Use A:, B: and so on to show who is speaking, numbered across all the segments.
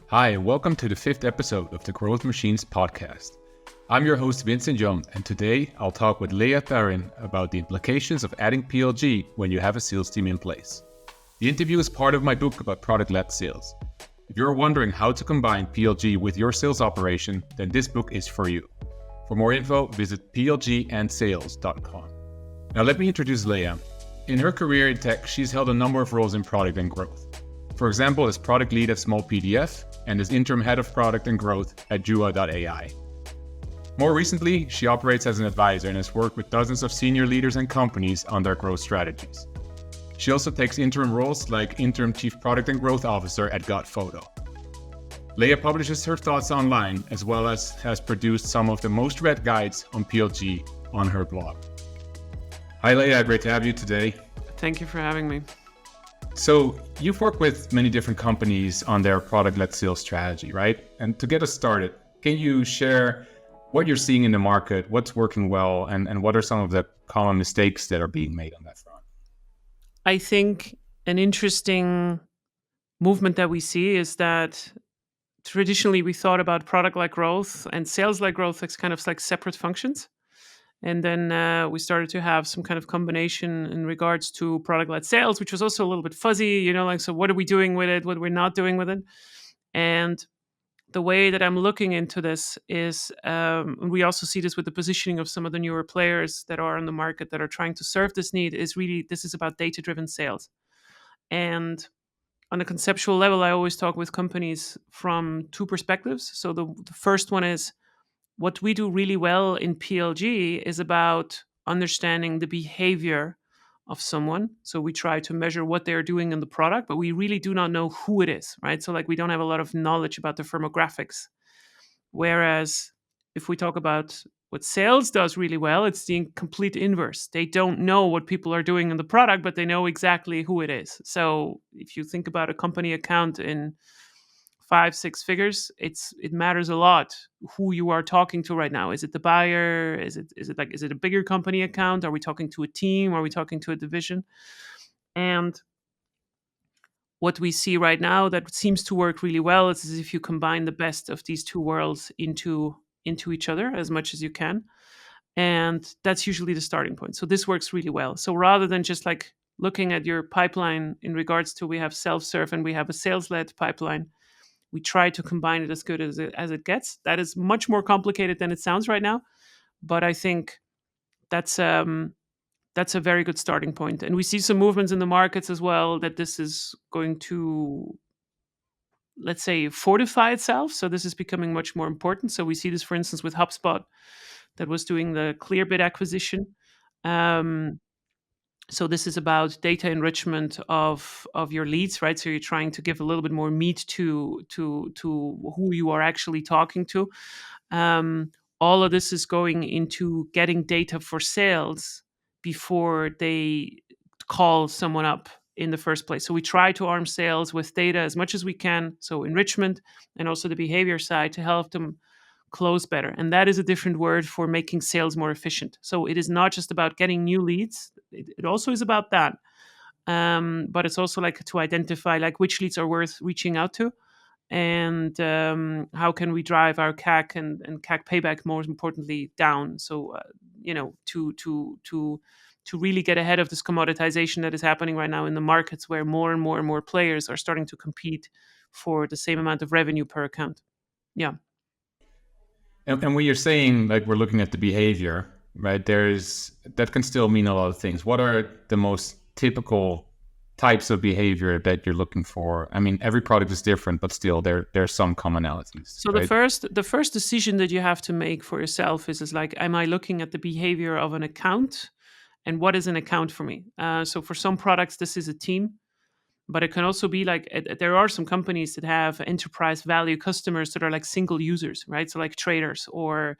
A: Hi, and welcome to the fifth episode of the Growth Machines podcast. I'm your host, Vincent Young, and today I'll talk with Leah Tharin about the implications of adding PLG when you have a sales team in place. The interview is part of my book about product-led sales. If you're wondering how to combine PLG with your sales operation, then this book is for you. For more info, visit plgandsales.com. Now let me introduce Leah. In her career in tech, she's held a number of roles in product and growth. For example, as product lead at Small PDF and as interim head of product and growth at Jua.ai. More recently, she operates as an advisor and has worked with dozens of senior leaders and companies on their growth strategies. She also takes interim roles like interim chief product and growth officer at GotPhoto. Leah publishes her thoughts online as well as has produced some of the most read guides on PLG on her blog. Hi Leah, great to have you today.
B: Thank you for having me.
A: So you've worked with many different companies on their product-led sales strategy, right? And to get us started, can you share what you're seeing in the market, what's working well, and what are some of the common mistakes that are being made on that front?
B: I think an interesting movement that we see is that traditionally we thought about product-led growth and sales-led growth as kind of like separate functions. And then we started to have some kind of combination in regards to product-led sales, which was also a little bit fuzzy, so what are we doing with it? What we're not doing with it? And the way that I'm looking into this is, we also see this with the positioning of some of the newer players that are on the market that are trying to serve this need, is really, this is about data-driven sales. And on a conceptual level, I always talk with companies from two perspectives. So the first one is, what we do really well in PLG is about understanding the behavior of someone. So we try to measure what they're doing in the product, but we really do not know who it is, right? So like we don't have a lot of knowledge about the firmographics. Whereas if we talk about what sales does really well, it's the complete inverse. They don't know what people are doing in the product, but they know exactly who it is. So if you think about a company account in 5-6 figures, it matters a lot who you are talking to right now. Is it the buyer? Is it a bigger company account? Are we talking to a team? Are we talking to a division? And what we see right now that seems to work really well is if you combine the best of these two worlds into each other as much as you can. And that's usually the starting point. So this works really well. So rather than just like looking at your pipeline in regards to, we have self-serve and we have a sales-led pipeline, we try to combine it as good as it gets. That is much more complicated than it sounds right now, but I think that's a very good starting point. And we see some movements in the markets as well that this is going to, let's say, fortify itself. So this is becoming much more important. So we see this, for instance, with HubSpot that was doing the Clearbit acquisition. So this is about data enrichment of your leads, right? So you're trying to give a little bit more meat to who you are actually talking to. All of this is going into getting data for sales before they call someone up in the first place. So we try to arm sales with data as much as we can. So enrichment and also the behavior side to help them close better. And that is a different word for making sales more efficient. So it is not just about getting new leads. It also is about that. But it's also like to identify like which leads are worth reaching out to, and how can we drive our CAC and CAC payback, more importantly, down. So to really get ahead of this commoditization that is happening right now in the markets, where more and more players are starting to compete for the same amount of revenue per account. Yeah.
A: And when you're saying like we're looking at the behavior, right, that can still mean a lot of things. What are the most typical types of behavior that you're looking for? I mean, every product is different, but still there's some commonalities.
B: So
A: right?
B: the first decision that you have to make for yourself is like, am I looking at the behavior of an account, and what is an account for me? So for some products, this is a team. But it can also be like, there are some companies that have enterprise value customers that are like single users, right? So like traders or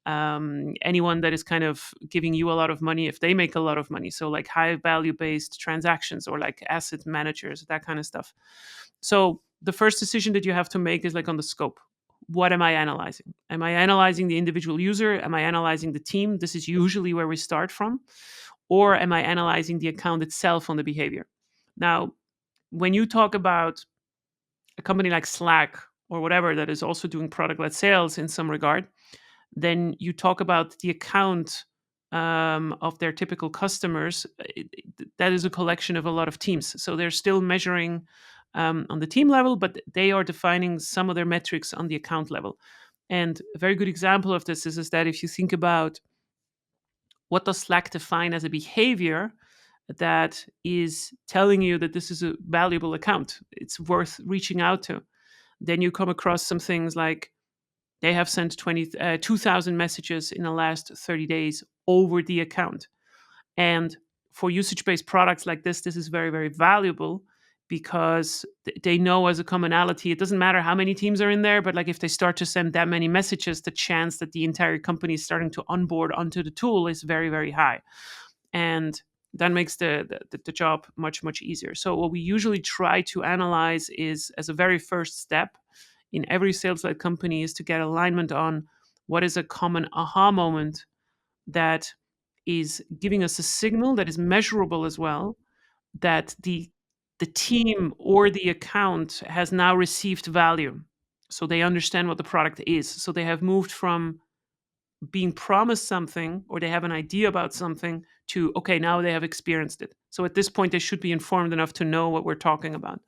B: anyone that is kind of giving you a lot of money if they make a lot of money. So like high value based transactions or like asset managers, that kind of stuff. So the first decision that you have to make is like on the scope. What am I analyzing? Am I analyzing the individual user? Am I analyzing the team? This is usually where we start from. Or am I analyzing the account itself on the behavior? Now, when you talk about a company like Slack or whatever that is also doing product-led sales in some regard, then you talk about the account of their typical customers. That is a collection of a lot of teams. So they're still measuring on the team level, but they are defining some of their metrics on the account level. And a very good example of this is that if you think about what does Slack define as a behavior that is telling you that this is a valuable account, it's worth reaching out to, then you come across some things like they have sent 2,000 messages in the last 30 days over the account. And for usage-based products like this is very, very valuable because they know as a commonality, it doesn't matter how many teams are in there, but like if they start to send that many messages, the chance that the entire company is starting to onboard onto the tool is very, very high. And that makes the job much, much easier. So what we usually try to analyze is, as a very first step in every sales-led company, is to get alignment on what is a common aha moment that is giving us a signal that is measurable as well, that the team or the account has now received value. So they understand what the product is. So they have moved from being promised something, or they have an idea about something, to okay, now they have experienced it. So at this point, they should be informed enough to know what we're talking about.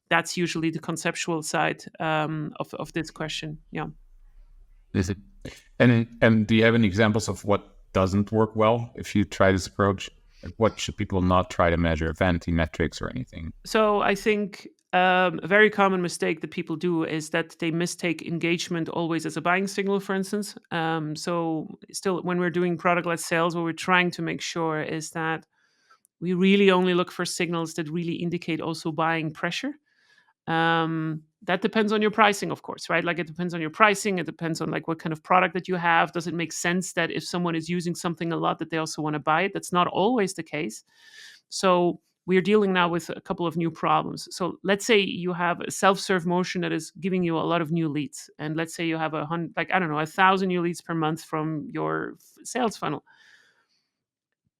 B: That's usually the conceptual side of this question. Yeah.
A: Is it? And do you have any examples of what doesn't work well if you try this approach? Like, what should people not try to measure? Vanity metrics or anything?
B: So I think a very common mistake that people do is that they mistake engagement always as a buying signal, for instance. So still, when we're doing product-led sales, what we're trying to make sure is that we really only look for signals that really indicate also buying pressure. That depends on your pricing, of course, right? Like it depends on your pricing. It depends on like what kind of product that you have. Does it make sense that if someone is using something a lot that they also want to buy it? That's not always the case. So we are dealing now with a couple of new problems. So let's say you have a self-serve motion that is giving you a lot of new leads, and let's say you have 1,000 new leads per month from your sales funnel.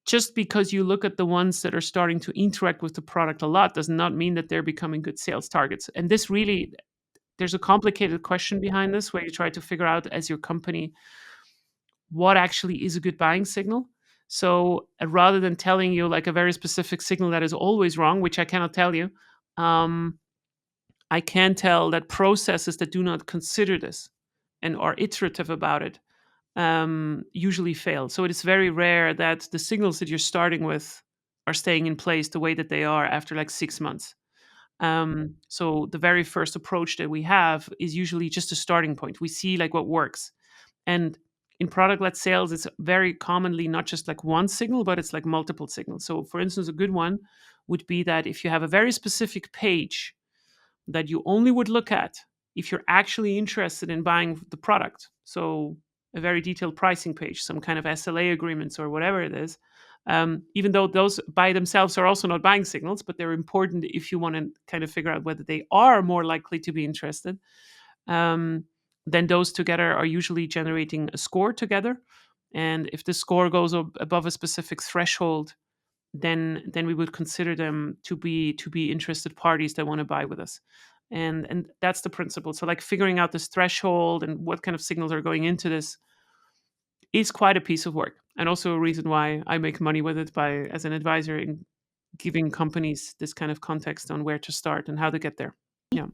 B: Just because you look at the ones that are starting to interact with the product a lot does not mean that they're becoming good sales targets. And this really, there's a complicated question behind this where you try to figure out as your company what actually is a good buying signal. So rather than telling you like a very specific signal that is always wrong, which I cannot tell you, um, I can tell that processes that do not consider this and are iterative about it usually fail. So it is very rare that the signals that you're starting with are staying in place the way that they are after like 6 months. So the very first approach that we have is usually just a starting point. We see like what works. And in product-led sales, it's very commonly not just like one signal, but it's like multiple signals. So for instance, a good one would be that if you have a very specific page that you only would look at if you're actually interested in buying the product. So a very detailed pricing page, some kind of SLA agreements or whatever it is. Even though those by themselves are also not buying signals, but they're important if you want to kind of figure out whether they are more likely to be interested. Then those together are usually generating a score together. And if the score goes above a specific threshold, then we would consider them to be interested parties that want to buy with us. And that's the principle. So like figuring out this threshold and what kind of signals are going into this is quite a piece of work, and also a reason why I make money with it by as an advisor in giving companies this kind of context on where to start and how to get there. Yeah.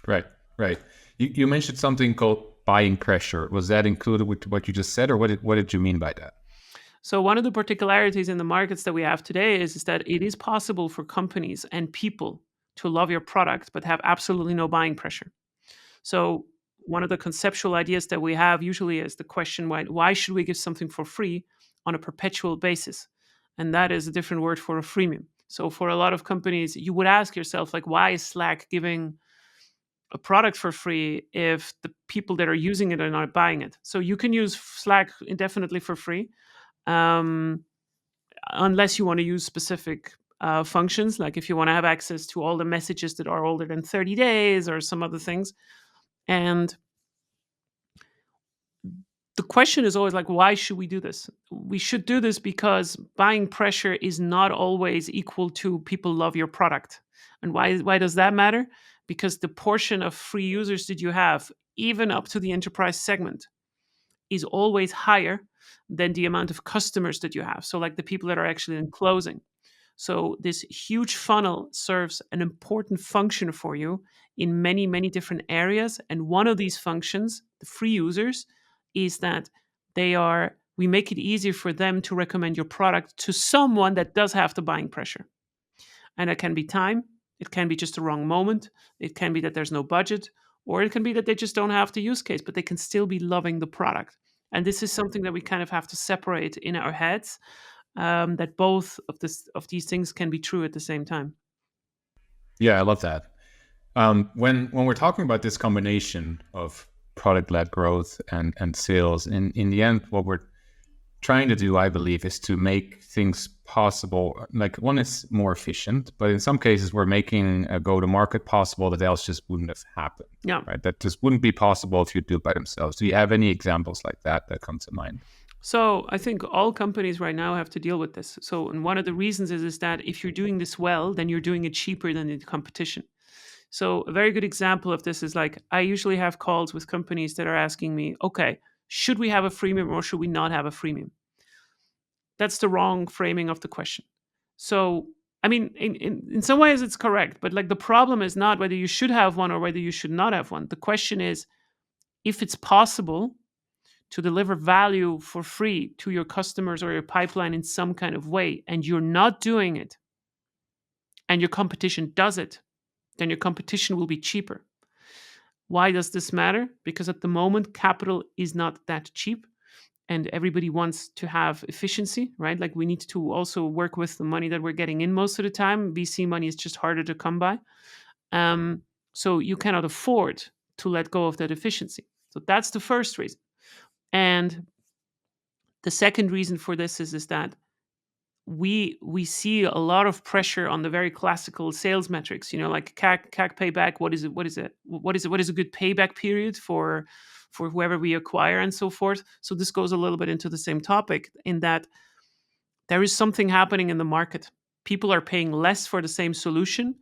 A: Right, right. You mentioned something called buying pressure. Was that included with what you just said, or what did you mean by that?
B: So one of the particularities in the markets that we have today is that it is possible for companies and people to love your product but have absolutely no buying pressure. So one of the conceptual ideas that we have usually is the question, why should we give something for free on a perpetual basis? And that is a different word for a freemium. So for a lot of companies, you would ask yourself, like, why is Slack giving a product for free if the people that are using it are not buying it? So you can use Slack indefinitely for free, um, unless you want to use specific functions, like if you want to have access to all the messages that are older than 30 days or some other things. And the question is always like, why should we do this? We should do this because buying pressure is not always equal to people love your product. And why does that matter? because the portion of free users that you have, even up to the enterprise segment, is always higher than the amount of customers that you have. So, like the people that are actually in closing. So, this huge funnel serves an important function for you in many, many different areas. And one of these functions, the free users, is that we make it easier for them to recommend your product to someone that does have the buying pressure. And it can be time, it can be just the wrong moment, it can be that there's no budget, or it can be that they just don't have the use case, but they can still be loving the product. And this is something that we kind of have to separate in our heads, that both of these things can be true at the same time.
A: Yeah, I love that. When we're talking about this combination of product-led growth and sales, in the end, what we're trying to do, I believe, is to make things possible. Like, one is more efficient, but in some cases, we're making a go-to-market possible that else just wouldn't have happened.
B: Yeah.
A: Right? That just wouldn't be possible if you do it by themselves. Do you have any examples like that come to mind?
B: So I think all companies right now have to deal with this. So, and one of the reasons is that if you're doing this well, then you're doing it cheaper than the competition. So a very good example of this is, like, I usually have calls with companies that are asking me, okay, should we have a freemium or should we not have a freemium? That's the wrong framing of the question. So, I mean, in some ways it's correct, but like the problem is not whether you should have one or whether you should not have one. The question is if it's possible to deliver value for free to your customers or your pipeline in some kind of way, and you're not doing it, and your competition does it, then your competition will be cheaper. Why does this matter? Because at the moment, capital is not that cheap and everybody wants to have efficiency, right? Like, we need to also work with the money that we're getting in most of the time. VC money is just harder to come by. So you cannot afford to let go of that efficiency. So that's the first reason. And the second reason for this is that we see a lot of pressure on the very classical sales metrics, like CAC payback. What is it? What is a good payback period for whoever we acquire and so forth. So this goes a little bit into the same topic, in that there is something happening in the market. People are paying less for the same solution,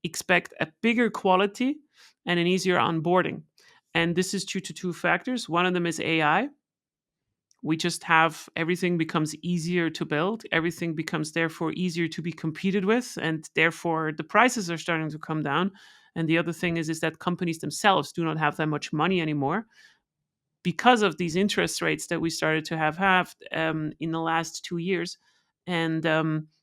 B: expect a bigger quality and an easier onboarding. And this is due to two factors. One of them is AI. We just have everything becomes easier to build. Everything becomes therefore easier to be competed with, and therefore the prices are starting to come down. And the other thing is that companies themselves do not have that much money anymore because of these interest rates that we started to have in the last 2 years. And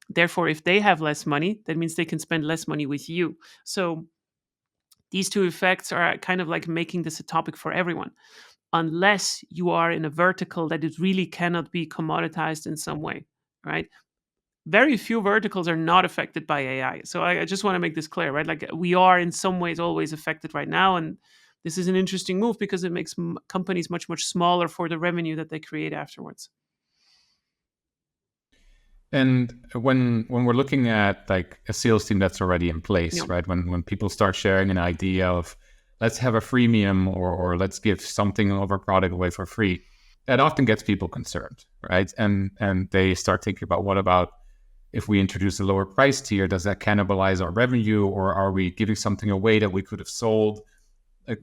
B: therefore, if they have less money, that means they can spend less money with you. So these two effects are kind of like making this a topic for everyone, unless you are in a vertical that it really cannot be commoditized in some way, right? Very few verticals are not affected by AI. So I just want to make this clear, right? Like, we are in some ways always affected right now. And this is an interesting move because it makes companies much, much smaller for the revenue that they create afterwards.
A: And when we're looking at like a sales team that's already in place,
B: Yeah.
A: right? When people start sharing an idea of let's have a freemium or let's give something of our product away for free, that often gets people concerned, right? And they start thinking about, what about if we introduce a lower price tier? Does that cannibalize our revenue, or are we giving something away that we could have sold? Like,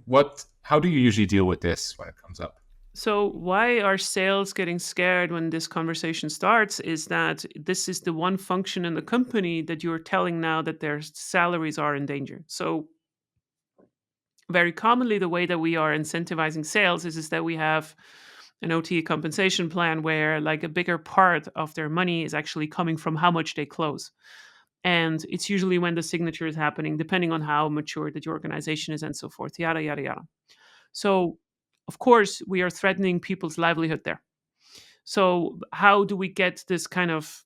A: how do you usually deal with this when it comes up?
B: So why are sales getting scared when this conversation starts is that this is the one function in the company that you're telling now that their salaries are in danger. So very commonly, the way that we are incentivizing sales is that we have an OT compensation plan where, like, a bigger part of their money is actually coming from how much they close. And it's usually when the signature is happening, depending on how mature that your organization is and so forth, yada, yada, yada. So, of course, we are threatening people's livelihood there. So, how do we get this kind of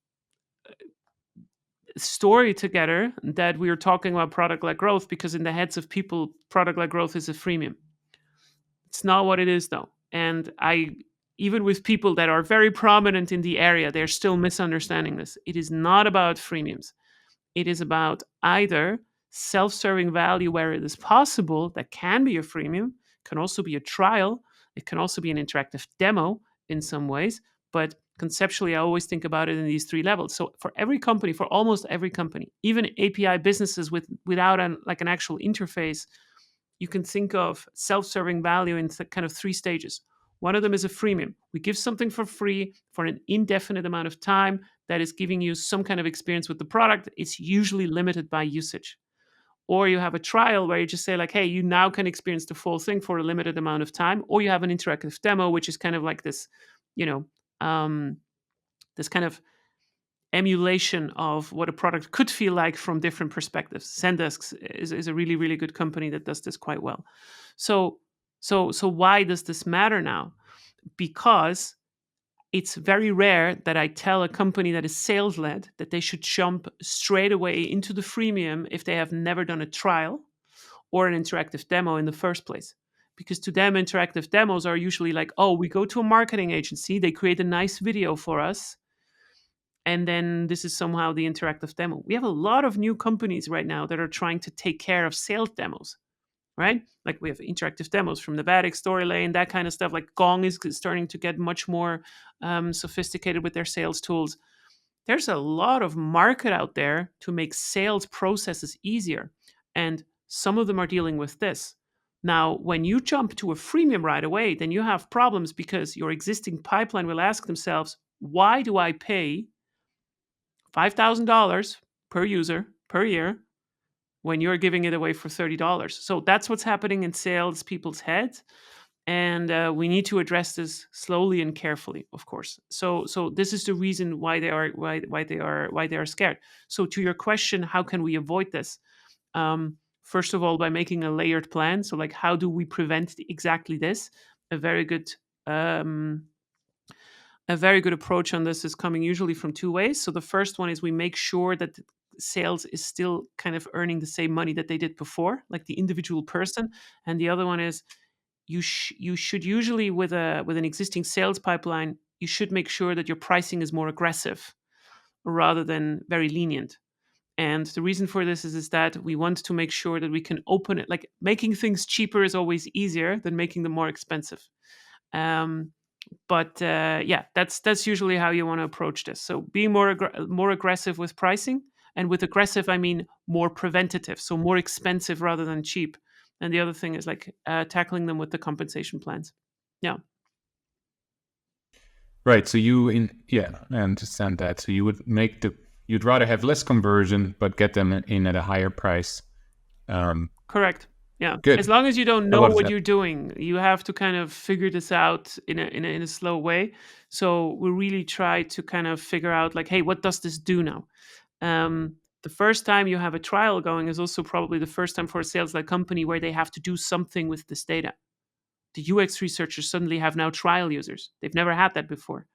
B: story together that we are talking about product led growth? Because in the heads of people, product led growth is a freemium. It's not what it is, though. And even with people that are very prominent in the area, they're still misunderstanding this. It is not about freemiums. It is about either self-serving value where it is possible, that can be a freemium, can also be a trial, it can also be an interactive demo in some ways, but conceptually, I always think about it in these three levels. So for every company, for almost every company, even API businesses without an actual interface, you can think of self-serving value in kind of three stages. One of them is a freemium. We give something for free for an indefinite amount of time that is giving you some kind of experience with the product. It's usually limited by usage. Or you have a trial where you just say like, hey, you now can experience the full thing for a limited amount of time. Or you have an interactive demo, which is kind of like this, you know, this kind of emulation of what a product could feel like from different perspectives. Zendesk is a really, really good company that does this quite well. So why does this matter now? Because it's very rare that I tell a company that is sales led that they should jump straight away into the freemium if they have never done a trial or an interactive demo in the first place. Because to them, interactive demos are usually like, oh, we go to a marketing agency, they create a nice video for us, and then this is somehow the interactive demo. We have a lot of new companies right now that are trying to take care of sales demos, right? Like we have interactive demos from Novatic, Storylane, that kind of stuff. Like Gong is starting to get much more sophisticated with their sales tools. There's a lot of market out there to make sales processes easier. And some of them are dealing with this. Now, when you jump to a freemium right away, then you have problems because your existing pipeline will ask themselves, why do I pay $5,000 per user per year when you're giving it away for $30? So that's what's happening in sales people's heads. And we need to address this slowly and carefully, of course. So this is the reason why they are scared. So to your question, how can we avoid this? First of all, by making a layered plan. So like, how do we prevent exactly this? A very good um, a very good approach on this is coming usually from two ways. So the first one is we make sure that sales is still kind of earning the same money that they did before, like the individual person. And the other one is you should usually with an existing sales pipeline, you should make sure that your pricing is more aggressive rather than very lenient. And the reason for this is that we want to make sure that we can open it. Like making things cheaper is always easier than making them more expensive. Um, but yeah, that's usually how you want to approach this. So being more aggressive with pricing, and with aggressive I mean more preventative, so more expensive rather than cheap. And the other thing is like tackling them with the compensation plans. Yeah.
A: Right. So yeah, I understand that. So you'd rather have less conversion, but get them in at a higher price.
B: Correct. Yeah.
A: Good.
B: As long as you don't
A: I
B: know
A: love
B: what
A: that.
B: you're doing, you have to kind of figure this out in a slow way. So we really try to kind of figure out like, hey, what does this do now? The first time you have a trial going is also probably the first time for a sales-led company where they have to do something with this data. The UX researchers suddenly have now trial users. They've never had that before.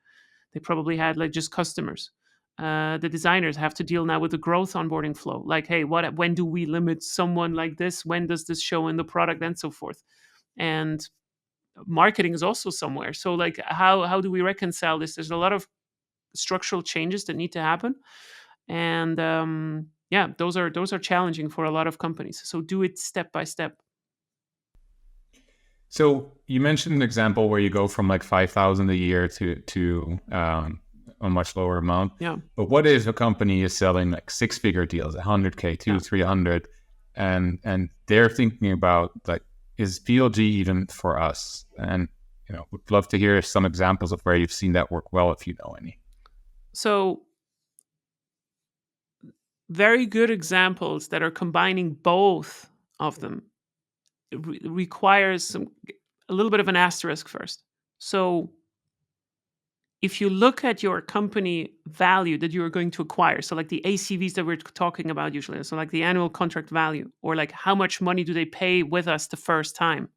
B: They probably had like just customers. The designers have to deal now with the growth onboarding flow. Like, hey, when do we limit someone like this? When does this show in the product, and so forth? And marketing is also somewhere. So like, how do we reconcile this? There's a lot of structural changes that need to happen, and yeah, those are challenging for a lot of companies. So do it step by step.
A: So you mentioned an example where you go from like 5,000 a year to a much lower amount.
B: Yeah.
A: But what if a company is selling like 6-figure deals, 100K, 300, and they're thinking about like, is PLG even for us? And would love to hear some examples of where you've seen that work well, if you know any.
B: So very good examples that are combining both of them requires a little bit of an asterisk first. So if you look at your company value that you're going to acquire, so like the ACVs that we're talking about usually, so like the annual contract value, or like how much money do they pay with us the first time,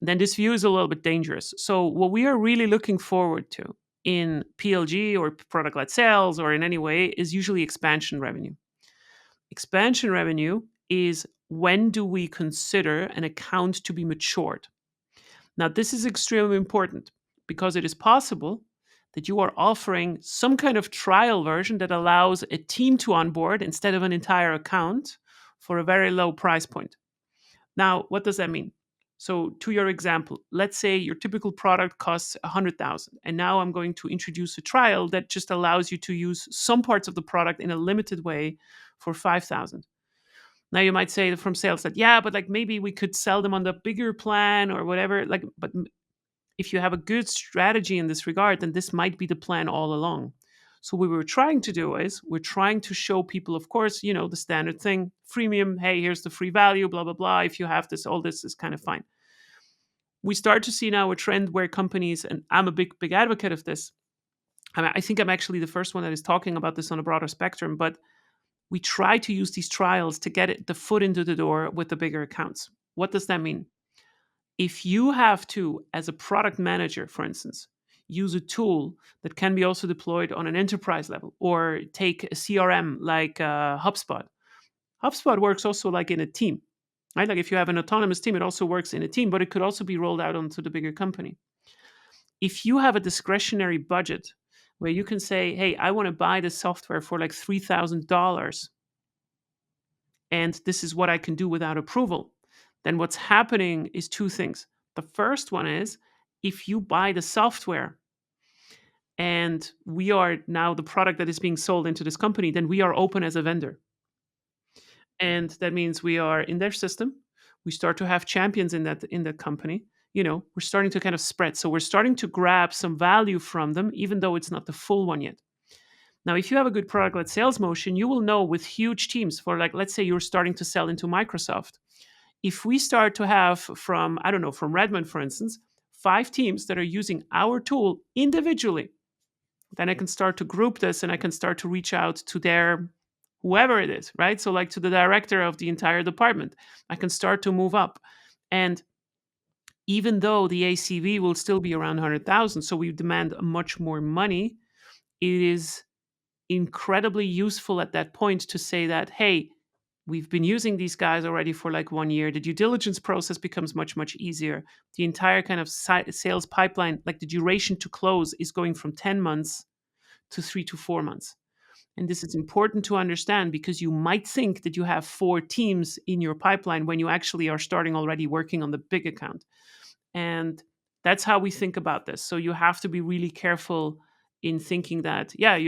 B: then this view is a little bit dangerous. So what we are really looking forward to in PLG or product-led sales or in any way is usually expansion revenue. Expansion revenue is when do we consider an account to be matured? Now, this is extremely important because it is possible that you are offering some kind of trial version that allows a team to onboard instead of an entire account for a very low price point. Now, what does that mean? So to your example, let's say your typical product costs 100,000, and now I'm going to introduce a trial that just allows you to use some parts of the product in a limited way for 5,000. Now you might say from sales that, yeah, but like maybe we could sell them on the bigger plan or whatever. Like, but if you have a good strategy in this regard, then this might be the plan all along. So what we're trying to do is we're trying to show people, of course, the standard thing, freemium, hey, here's the free value, blah, blah, blah. If you have this, all this is kind of fine. We start to see now a trend where companies, and I'm a big advocate of this. I think I'm actually the first one that is talking about this on a broader spectrum, but we try to use these trials to get the foot into the door with the bigger accounts. What does that mean? If you have to, as a product manager, for instance, use a tool that can be also deployed on an enterprise level, or take a CRM like HubSpot. HubSpot works also like in a team, right? Like if you have an autonomous team, it also works in a team, but it could also be rolled out onto the bigger company. If you have a discretionary budget where you can say, hey, I want to buy the software for like $3,000, and this is what I can do without approval, then what's happening is two things. The first one is, if you buy the software and we are now the product that is being sold into this company, then we are open as a vendor. And that means we are in their system. We start to have champions in that company. We're starting to kind of spread. So we're starting to grab some value from them, even though it's not the full one yet. Now, if you have a good product-led sales motion, you will know with huge teams, for like, let's say you're starting to sell into Microsoft. If we start to have from, I don't know, from Redmond, for instance, 5 teams that are using our tool individually, then I can start to group this and I can start to reach out to their whoever it is, right? So, like to the director of the entire department, I can start to move up. And even though the ACV will still be around 100,000, so we demand much more money, it is incredibly useful at that point to say that, hey, we've been using these guys already for like 1 year. The due diligence process becomes much, much easier. The entire kind of sales pipeline, like the duration to close, is going from 10 months to 3 to 4 months. And this is important to understand, because you might think that you have 4 teams in your pipeline when you actually are starting already working on the big account. And that's how we think about this. So you have to be really careful in thinking that, yeah,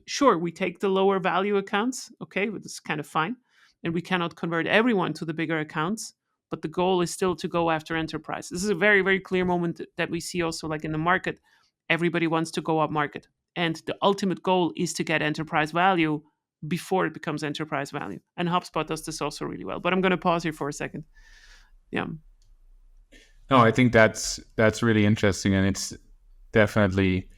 B: sure, we take the lower value accounts. Okay, but it's kind of fine. And we cannot convert everyone to the bigger accounts. But the goal is still to go after enterprise. This is a very, very clear moment that we see also, like in the market. Everybody wants to go up market. And the ultimate goal is to get enterprise value before it becomes enterprise value. And HubSpot does this also really well. But I'm going to pause here for a second. Yeah.
A: No, I think that's really interesting, and it's definitely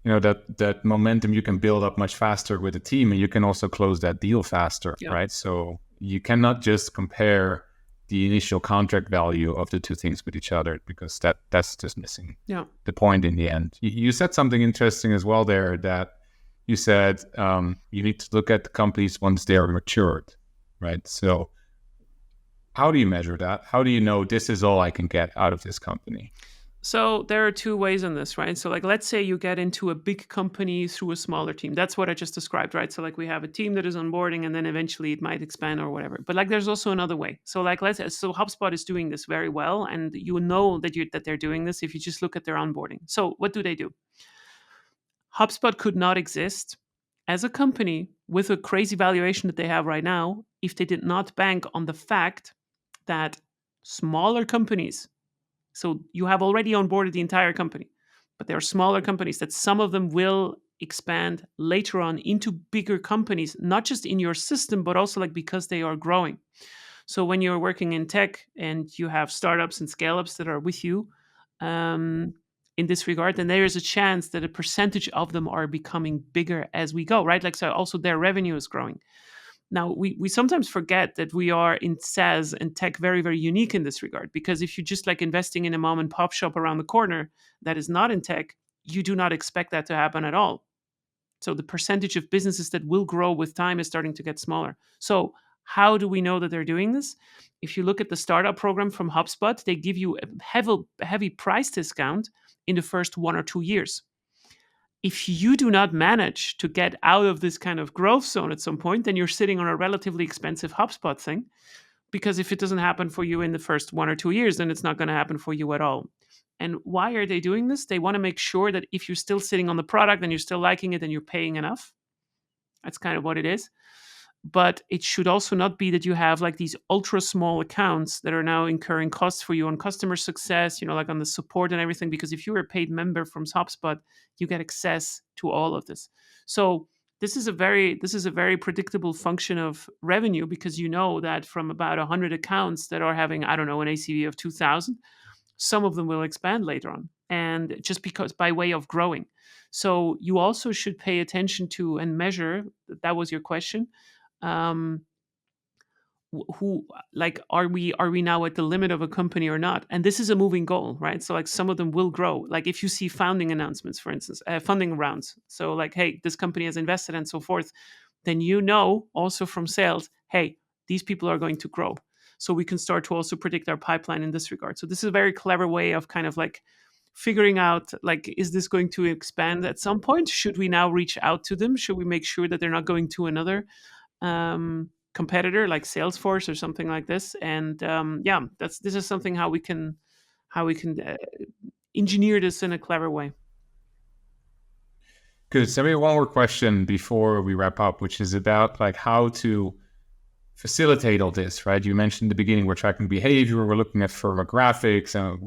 A: that momentum you can build up much faster with a team, and you can also close that deal faster,
B: Yeah.
A: right? So you cannot just compare the initial contract value of the two things with each other, because that's just missing the point in the end. You said something interesting as well there, that you said you need to look at the companies once they are matured, right? So how do you measure that? How do you know this is all I can get out of this company?
B: So there are 2 ways on this, right? So like, let's say you get into a big company through a smaller team. That's what I just described, right? So like we have a team that is onboarding, and then eventually it might expand or whatever. But like there's also another way. So like so HubSpot is doing this very well, and you know that they're doing this if you just look at their onboarding. So what do they do? HubSpot could not exist as a company with a crazy valuation that they have right now if they did not bank on the fact that smaller companies, so you have already onboarded the entire company, but there are smaller companies that some of them will expand later on into bigger companies, not just in your system, but also like because they are growing. So when you're working in tech and you have startups and scale ups that are with you, um, in this regard, then there is a chance that a percentage of them are becoming bigger as we go, right? Like, so also their revenue is growing. Now, we sometimes forget that we are in SaaS and tech very, very unique in this regard, because if you're just like investing in a mom and pop shop around the corner that is not in tech, you do not expect that to happen at all. So the percentage of businesses that will grow with time is starting to get smaller. So how do we know that they're doing this? If you look at the startup program from HubSpot, they give you a heavy price discount in the first 1 or 2 years. If you do not manage to get out of this kind of growth zone at some point, then you're sitting on a relatively expensive HubSpot thing, because if it doesn't happen for you in the first 1 or 2 years, then it's not going to happen for you at all. And why are they doing this? They want to make sure that if you're still sitting on the product and you're still liking it and you're paying enough. That's kind of what it is. But it should also not be that you have like these ultra small accounts that are now incurring costs for you on customer success, like on the support and everything. Because if you're a paid member from HubSpot, you get access to all of this. So this is a very predictable function of revenue, because you know that from about 100 accounts that are having, I don't know, an ACV of 2,000, some of them will expand later on, and just because by way of growing. So you also should pay attention to and measure. That was your question. um, who, like, are we now at the limit of a company or not? And this is a moving goal, right? So like some of them will grow. Like if you see founding announcements, for instance, funding rounds, so like, hey, this company has invested and so forth, then also from sales, hey, these people are going to grow. So we can start to also predict our pipeline in this regard. So this is a very clever way of kind of like figuring out, like, is this going to expand at some point? Should we now reach out to them? Should we make sure that they're not going to another competitor like Salesforce or something like this? And yeah, this is something how we can engineer this in a clever way.
A: Good. So maybe one more question before we wrap up, which is about like how to facilitate all this, right? You mentioned in the beginning we're tracking behavior, we're looking at firmographics, and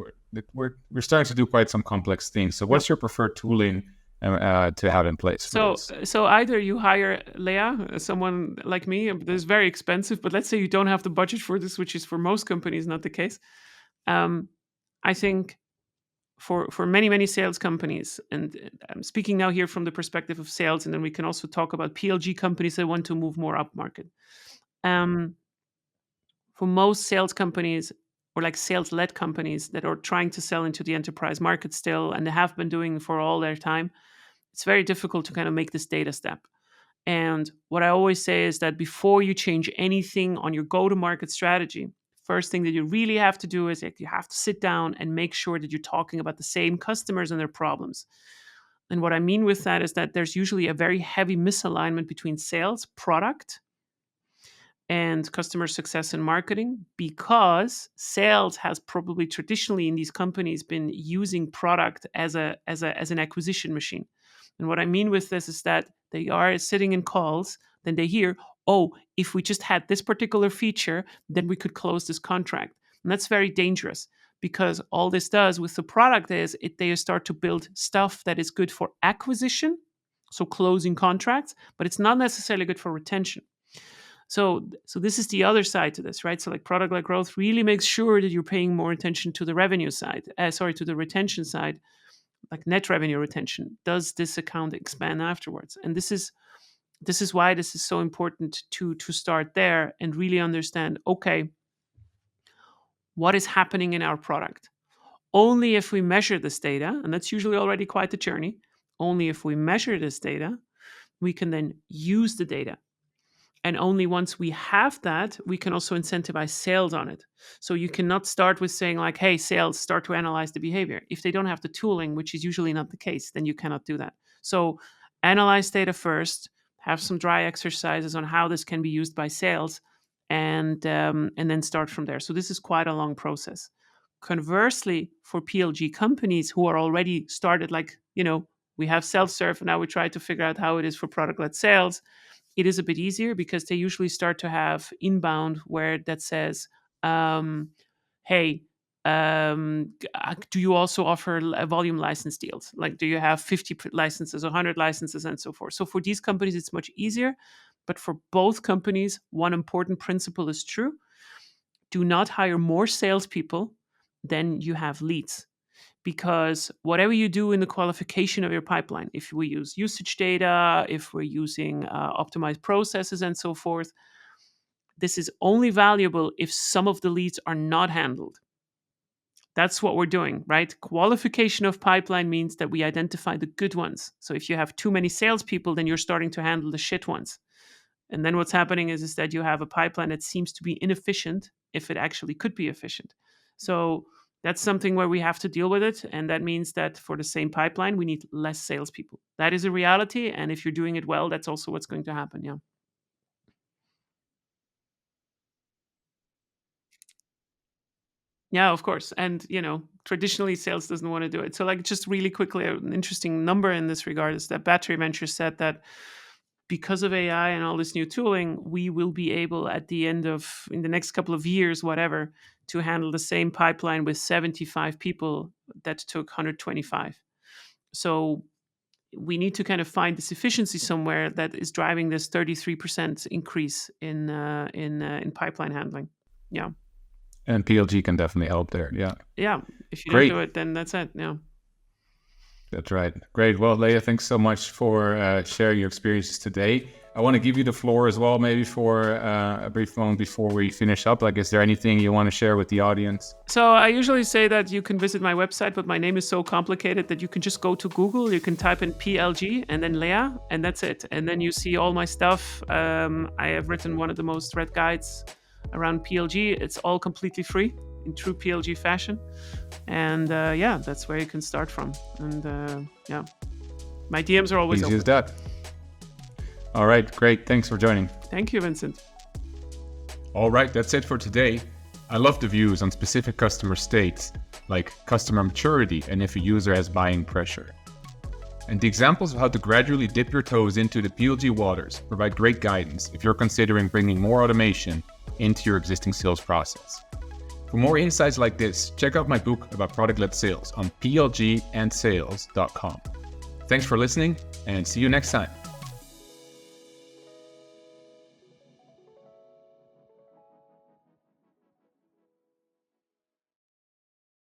A: we're starting to do quite some complex things. So what's your preferred tooling to have in place for
B: So either you hire Leah, someone like me. This is very expensive, but let's say you don't have the budget for this, which is for most companies not the case. Um, I think for many sales companies, and I'm speaking now here from the perspective of sales, and then we can also talk about PLG companies that want to move more up market. Um, for most sales companies, or like sales-led companies that are trying to sell into the enterprise market still, and they have been doing for all their time, it's very difficult to kind of make this data step. And what I always say is that before you change anything on your go-to-market strategy, first thing that you really have to do is that you have to sit down and make sure that you're talking about the same customers and their problems. And what I mean with that is that there's usually a very heavy misalignment between sales, product, and customer success and marketing, because sales has probably traditionally in these companies been using product as an acquisition machine. And what I mean with this is that they are sitting in calls, then they hear, oh, if we just had this particular feature, then we could close this contract. And that's very dangerous, because all this does with the product is they start to build stuff that is good for acquisition, so closing contracts, but it's not necessarily good for retention. So this is the other side to this, right? So like product like growth really makes sure that you're paying more attention to the revenue side, to the retention side, like net revenue retention. Does this account expand afterwards? And this is why this is so important to start there and really understand, okay, what is happening in our product? Only if we measure this data, and that's usually already quite a journey, only if we measure this data, we can then use the data. And only once we have that, we can also incentivize sales on it. So you cannot start with saying like, hey, sales, start to analyze the behavior. If they don't have the tooling, which is usually not the case, then you cannot do that. So analyze data first, have some dry exercises on how this can be used by sales, and then start from there. So this is quite a long process. Conversely, for PLG companies who are already started, like, we have self-serve, and now we try to figure out how it is for product-led sales. It is a bit easier because they usually start to have inbound where that says, hey, do you also offer volume license deals? Like, do you have 50 licenses, 100 licenses, and so forth? So for these companies, it's much easier. But for both companies, one important principle is true. Do not hire more salespeople than you have leads. Because whatever you do in the qualification of your pipeline, if we use usage data, if we're using optimized processes and so forth, this is only valuable if some of the leads are not handled. That's what we're doing, right? Qualification of pipeline means that we identify the good ones. So if you have too many salespeople, then you're starting to handle the shit ones. And then what's happening is that you have a pipeline that seems to be inefficient if it actually could be efficient. So that's something where we have to deal with it. And that means that for the same pipeline, we need less salespeople. That is a reality. And if you're doing it well, that's also what's going to happen. Yeah. Yeah, of course. And, traditionally sales doesn't want to do it. So, like, just really quickly, an interesting number in this regard is that Battery Ventures said that because of AI and all this new tooling, we will be able in the next couple of years, whatever, to handle the same pipeline with 75 people that took 125. So we need to kind of find this efficiency somewhere that is driving this 33% increase in pipeline handling. Yeah.
A: And PLG can definitely help there. Yeah.
B: Yeah. If you don't
A: Great.
B: do it, then that's it. Yeah.
A: That's right. Great. Well, Leah, thanks so much for sharing your experiences today. I want to give you the floor as well, maybe for a brief moment before we finish up. Like, is there anything you want to share with the audience?
B: So I usually say that you can visit my website, but my name is so complicated that you can just go to Google, you can type in PLG and then Leah, and that's it. And then you see all my stuff. I have written one of the most read guides around PLG. It's all completely free in true PLG fashion. And that's where you can start from. And my DMs are always
A: Easy
B: open.
A: as that. All right, great. Thanks for joining.
B: Thank you, Vincent.
A: All right, that's it for today. I love the views on specific customer states, like customer maturity and if a user has buying pressure. And the examples of how to gradually dip your toes into the PLG waters provide great guidance if you're considering bringing more automation into your existing sales process. For more insights like this, check out my book about product-led sales on plgandsales.com. Thanks for listening, and see you next time.